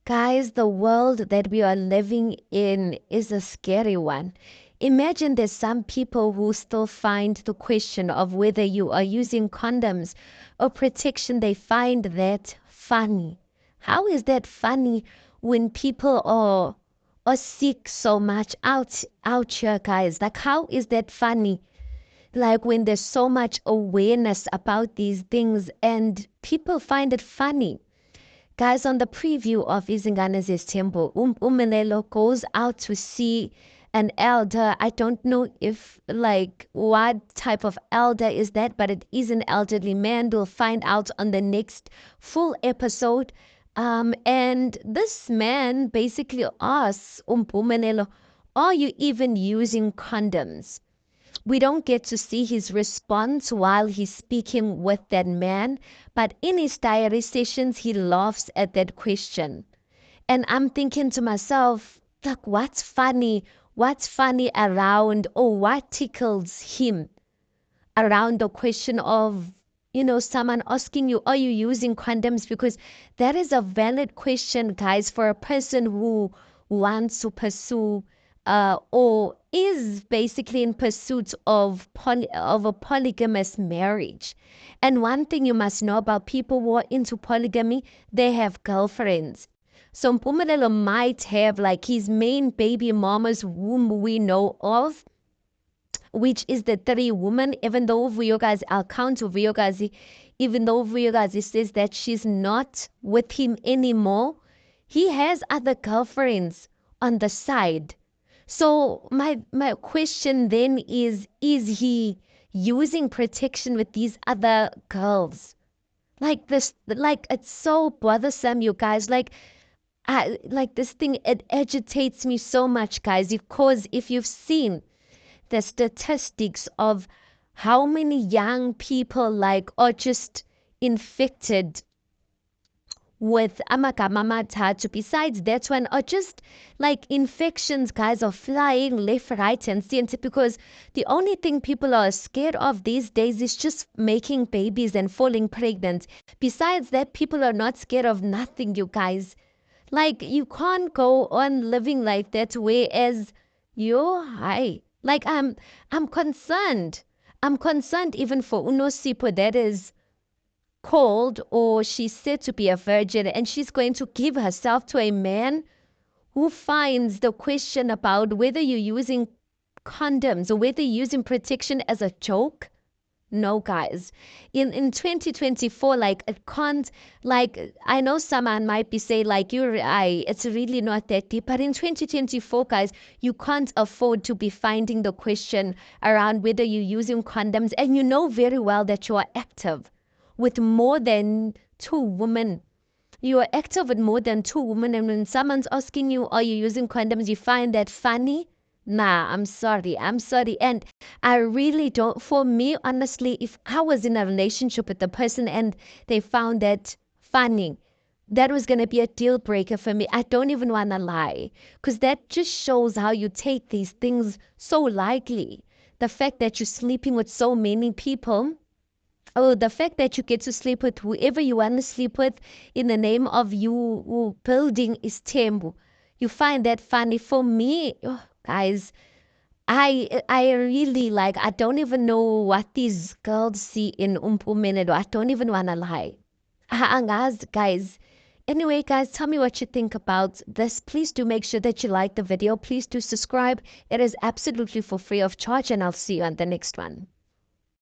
Guys, the world that we are living in is a scary one. Imagine there's some people who still find the question of whether you are using condoms or protection, they find that funny. How is that funny when people are sick so much out here, guys? Like, how is that funny? Like when there's so much awareness about these things and people find it funny. Guys, on the preview of Izingane Zesthembu, Mpumelelo goes out to see an elder. I don't know if, like, what type of elder is that, but it is an elderly man. We'll find out on the next full episode. And this man basically asks Mpumelelo, are you even using condoms? We don't get to see his response while he's speaking with that man, but in his diary sessions, he laughs at that question. And I'm thinking to myself, like, what's funny? What's funny around, or what tickles him around the question of, someone asking you, are you using condoms? Because that is a valid question, guys, for a person who wants to pursue or is basically in pursuit of a polygamous marriage. And one thing you must know about people who are into polygamy, they have girlfriends. So Mpumelelo might have like his main baby mamas whom we know of, which is the three women, even though Vuyokazi, I'll count Vuyokazi, even though Vuyokazi says that she's not with him anymore, he has other girlfriends on the side. So my question then is he using protection with these other girls? Like this, like it's so bothersome, you guys. Like this thing, it agitates me so much, guys, because if you've seen the statistics of how many young people like are just infected with amagama amathathu. Besides that one, or just like infections, guys, are flying left, right, and center because the only thing people are scared of these days is just making babies and falling pregnant. Besides that, people are not scared of nothing, you guys. Like you can't go on living like that, whereas you're high. Like I'm concerned. I'm concerned even for Unosipo that is called or she's said to be a virgin and she's going to give herself to a man who finds the question about whether you're using condoms or whether you're using protection as a joke. No, guys. In 2024, like it can't, like I know someone might be saying like it's really not that deep, but in 2024, guys, you can't afford to be finding the question around whether you're using condoms, and you know very well that you are active with more than two women. You are active with more than two women, and when someone's asking you, are you using condoms, you find that funny. Nah, I'm sorry. I'm sorry. And I really don't, for me, honestly, if I was in a relationship with the person and they found that funny, that was going to be a deal breaker for me. I don't even want to lie because that just shows how you take these things so lightly. The fact that you're sleeping with so many people. Oh, the fact that you get to sleep with whoever you want to sleep with in the name of you building is tembu. You find that funny. For me, oh, guys, I really like, I don't even know what these girls see in Mpumelelo. I don't even want to lie. Guys. Anyway, guys, tell me what you think about this. Please do make sure that you like the video. Please do subscribe. It is absolutely for free of charge, and I'll see you on the next one.